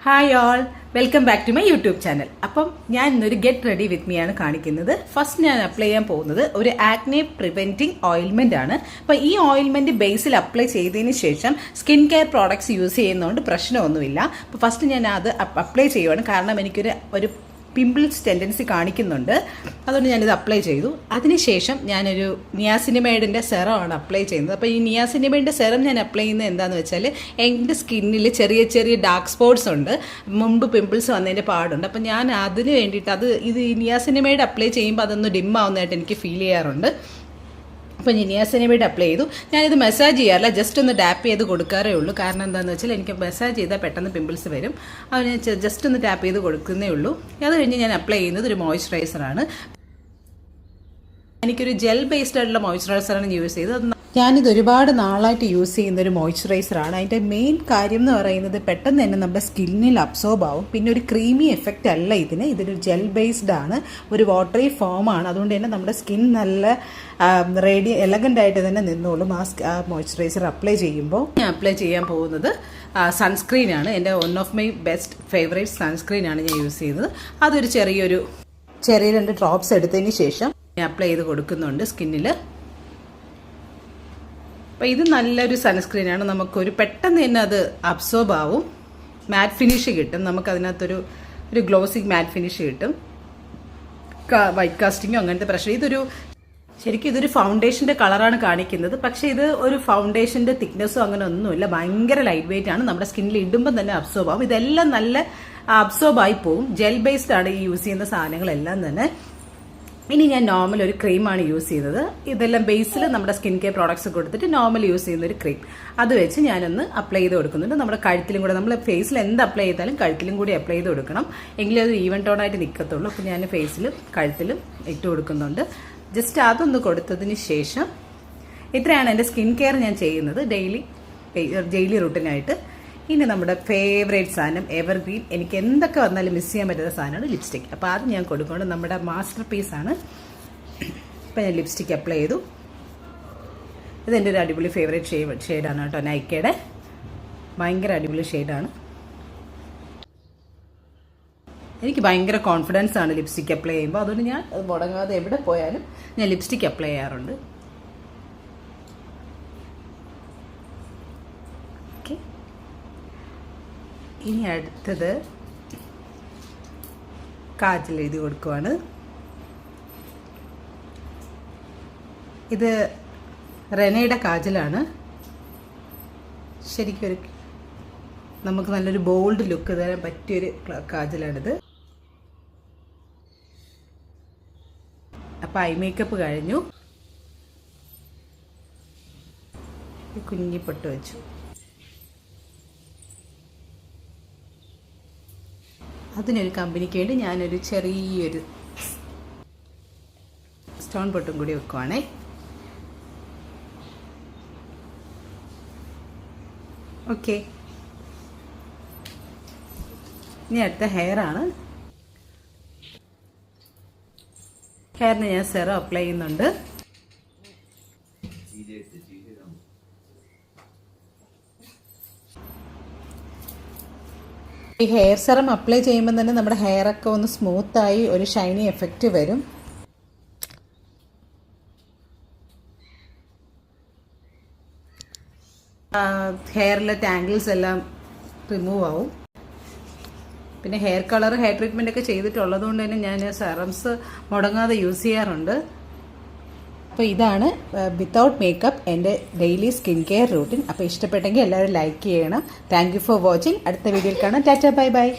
Hi all, welcome back to my YouTube channel. അപ്പം ഞാൻ ഇന്നൊരു ഗെറ്റ് റെഡി വിത്ത് മീ ആണ് കാണിക്കുന്നത്. ഫസ്റ്റ് ഞാൻ അപ്ലൈ ചെയ്യാൻ പോകുന്നത് ഒരു ആക്നെ പ്രിവെന്റിംഗ് ഓയിൽമെന്റ് ആണ്. അപ്പോൾ ഈ ഓയിൽമെന്റ് ബേസിൽ അപ്ലൈ ചെയ്തതിന് ശേഷം സ്കിൻ കെയർ പ്രോഡക്ട്സ് യൂസ് ചെയ്യുന്നതുകൊണ്ട് പ്രശ്നമൊന്നുമില്ല. അപ്പോൾ ഫസ്റ്റ് ഞാൻ അത് അപ്ലൈ ചെയ്യുവാണ്, കാരണം എനിക്കൊരു പിമ്പിൾസ് ടെൻഡൻസി കാണിക്കുന്നുണ്ട്. അതുകൊണ്ട് ഞാനിത് അപ്ലൈ ചെയ്തു. അതിനുശേഷം ഞാനൊരു നിയാസിനിമൈഡിൻ്റെ സെറമാണ് അപ്ലൈ ചെയ്യുന്നത്. അപ്പോൾ ഈ നിയാസിനിമൈഡിൻ്റെ സെറം ഞാൻ അപ്ലൈ ചെയ്യുന്നത് എന്താണെന്ന് വെച്ചാൽ, എൻ്റെ സ്കിന്നിൽ ചെറിയ ചെറിയ ഡാർക്ക് സ്പോട്ട്സ് ഉണ്ട്, മുമ്പ് പിമ്പിൾസ് വന്നതിൻ്റെ പാടുണ്ട്. അപ്പോൾ ഞാൻ അതിന് വേണ്ടിയിട്ട് ഇത് നിയാസിനിമൈഡ് അപ്ലൈ ചെയ്യുമ്പോൾ അതൊന്ന് ഡിം ആവുന്നതായിട്ട് എനിക്ക് ഫീൽ ചെയ്യാറുണ്ട്. അപ്പോൾ ഞാൻ നിയാസിനിമൈഡ് അപ്ലൈ ചെയ്തു. ഞാനിത് മസാജ് ചെയ്യാറില്ല, ജസ്റ്റ് ഒന്ന് ടാപ്പ് ചെയ്ത് കൊടുക്കാറേ ഉള്ളൂ. കാരണം എന്താണെന്ന് വെച്ചാൽ എനിക്ക് മസാജ് ചെയ്താൽ പെട്ടെന്ന് പിമ്പിൾസ് വരും. അത് ഞാൻ ജസ്റ്റ് ഒന്ന് ടാപ്പ് ചെയ്ത് കൊടുക്കുന്നേ ഉള്ളൂ. അത് കഴിഞ്ഞ് ഞാൻ അപ്ലൈ ചെയ്യുന്നത് ഒരു മോയ്സ്ചറൈസറാണ്. എനിക്കൊരു ജെൽ ബേസ്ഡ് ആയിട്ടുള്ള മോയ്സ്ചറൈസറാണ് യൂസ് ചെയ്തത്. ഞാനിത് ഒരുപാട് നാളായിട്ട് യൂസ് ചെയ്യുന്ന ഒരു മോയ്സ്ചറൈസറാണ്. അതിൻ്റെ മെയിൻ കാര്യം എന്ന് പറയുന്നത് പെട്ടെന്ന് തന്നെ നമ്മുടെ സ്കിന്നിൽ അബ്സോർബ് ആവും. പിന്നെ ഒരു ക്രീമി എഫക്റ്റ് അല്ല ഇതൊരു ജെൽ ബേസ്ഡ് ആണ്, ഒരു വാട്ടറി ഫോമാണ്. അതുകൊണ്ട് തന്നെ നമ്മുടെ സ്കിൻ നല്ല എലഗൻ്റ് ആയിട്ട് തന്നെ നിന്നോളും ആ മോയ്സ്ചറൈസർ അപ്ലൈ ചെയ്യുമ്പോൾ. ഞാൻ അപ്ലൈ ചെയ്യാൻ പോകുന്നത് സൺസ്ക്രീനാണ്. എൻ്റെ one of my best favourite സൺസ്ക്രീനാണ് ഞാൻ യൂസ് ചെയ്യുന്നത്. അതൊരു ചെറിയ 2 ഡ്രോപ്സ് എടുത്തതിന് ശേഷം ഞാൻ അപ്ലൈ ചെയ്ത് കൊടുക്കുന്നുണ്ട് സ്കിന്നിൽ. അപ്പോൾ ഇത് നല്ലൊരു സൺസ്ക്രീനാണ്. നമുക്കൊരു പെട്ടെന്ന് തന്നെ അത് അബ്സോർബ് ആവും, മാറ്റ് ഫിനിഷ് കിട്ടും. നമുക്കതിനകത്തൊരു ഗ്ലോസിങ് മാറ്റ് ഫിനിഷ് കിട്ടും. വൈറ്റ് കാസ്റ്റിങ്ങോ അങ്ങനത്തെ പ്രശ്നം. ശരിക്കും ഇതൊരു ഫൗണ്ടേഷൻ്റെ കളറാണ് കാണിക്കുന്നത്, പക്ഷേ ഇത് ഒരു ഫൗണ്ടേഷൻ്റെ തിക്നെസ്സോ അങ്ങനെ ഒന്നുമില്ല. ഭയങ്കര ലൈറ്റ് വെയിറ്റ് ആണ്. നമ്മുടെ സ്കിന്നിൽ ഇടുമ്പോൾ തന്നെ അബ്സോർബ് ആവും. ഇതെല്ലാം നല്ല അബ്സോർബ് ആയി പോവും. ജെൽ ബേസ്ഡ് ആണ് ഈ യൂസ് ചെയ്യുന്ന സാധനങ്ങളെല്ലാം തന്നെ. ഇനി ഞാൻ നോർമൽ ഒരു ക്രീമാണ് യൂസ് ചെയ്യുന്നത്. ഇതെല്ലാം ബേസിൽ നമ്മുടെ സ്കിൻ കെയർ പ്രോഡക്ട്സ് കൊടുത്തിട്ട് നോർമൽ യൂസ് ചെയ്യുന്ന ഒരു ക്രീം, അത് വെച്ച് ഞാനൊന്ന് അപ്ലൈ ചെയ്ത് കൊടുക്കുന്നുണ്ട്. നമ്മുടെ കഴുത്തിലും കൂടെ, നമ്മൾ ഫേസിൽ എന്ത് അപ്ലൈ ചെയ്താലും കഴുത്തിലും കൂടി അപ്ലൈ ചെയ്ത് കൊടുക്കണം, എങ്കിലും അത് ഈവൻ ടോണായിട്ട് നിൽക്കത്തുള്ളൂ. അപ്പോൾ ഞാൻ ഫേസിലും കഴുത്തിലും ഇട്ട് കൊടുക്കുന്നുണ്ട്. ജസ്റ്റ് അതൊന്ന് കൊടുത്തതിന് ശേഷം, ഇത്രയാണ് എൻ്റെ സ്കിൻ കെയർ ഞാൻ ചെയ്യുന്നത് ഡെയിലി റൂട്ടീനായിട്ട്. ഇനി നമ്മുടെ ഫേവറേറ്റ് സാധനം എവർഗ്രീൻ, എനിക്ക് എന്തൊക്കെ വന്നാലും മിസ് ചെയ്യാൻ പറ്റുന്ന സാധനമാണ് ലിപ്സ്റ്റിക്. അപ്പോൾ അത് ഞാൻ കൊടുക്കുന്നത് നമ്മുടെ മാസ്റ്റർ പീസാണ്. ഇപ്പോൾ ഞാൻ ലിപ്സ്റ്റിക് അപ്ലൈ ചെയ്തു. ഇതെൻ്റെ ഒരു അടിപൊളി ഫേവറേറ്റ് ഷെയ്ഡാണ് കേട്ടോ, നൈക്കയുടെ ഭയങ്കര അടിപൊളി ഷെയ്ഡാണ്. എനിക്ക് ഭയങ്കര കോൺഫിഡൻസ് ആണ് ലിപ്സ്റ്റിക് അപ്ലൈ ചെയ്യുമ്പോൾ. അതുകൊണ്ട് ഞാൻ മുടങ്ങാതെ എവിടെ പോയാലും ഞാൻ ലിപ്സ്റ്റിക് അപ്ലൈ ചെയ്യാറുണ്ട്. ഇനി അടുത്തത് കാജൽ എഴുതി കൊടുക്കുവാണ്. ഇത് റെനയുടെ കാജലാണ്. ശരിക്കും നമുക്ക് നല്ലൊരു ബോൾഡ് ലുക്ക് തരാൻ പറ്റിയൊരു കാജലാണിത്. അപ്പം ഐ മേക്കപ്പ് കഴിഞ്ഞു. കുഞ്ഞിപ്പൊട്ട് വെച്ചു. അതിനൊരു കമ്പനിക്ക് വേണ്ടി ഞാനൊരു ചെറിയൊരു സ്റ്റോൺ പൊട്ടും കൂടി വെക്കുവാണേ. ഓക്കെ, ഇനി അടുത്ത ഹെയറാണ്. ഹെയറിന് ഞാൻ സെറം അപ്ലൈ ചെയ്യുന്നുണ്ട്. ഈ ഹെയർ സെറം അപ്ലൈ ചെയ്യുമ്പോൾ തന്നെ നമ്മുടെ ഹെയറൊക്കെ ഒന്ന് സ്മൂത്തായി ഒരു ഷൈനി എഫക്റ്റ് വരും. ഹെയറിലെ ടാങ്കിൾസ് എല്ലാം റിമൂവ് ആവും. പിന്നെ ഹെയർ ട്രീറ്റ്മെൻ്റ് ഒക്കെ ചെയ്തിട്ടുള്ളത് കൊണ്ട് തന്നെ ഞാൻ സെറംസ് മുടങ്ങാതെ യൂസ് ചെയ്യാറുണ്ട്. അപ്പോൾ ഇതാണ് വിത്തൗട്ട് മേക്കപ്പ് എൻ്റെ ഡെയിലി സ്കിൻ കെയർ റൂട്ടീൻ. അപ്പോൾ ഇഷ്ടപ്പെട്ടെങ്കിൽ എല്ലാവരും ലൈക്ക് ചെയ്യണം. Thank you for watching. അടുത്ത വീഡിയോയിൽ കാണാം. Tata, bye bye.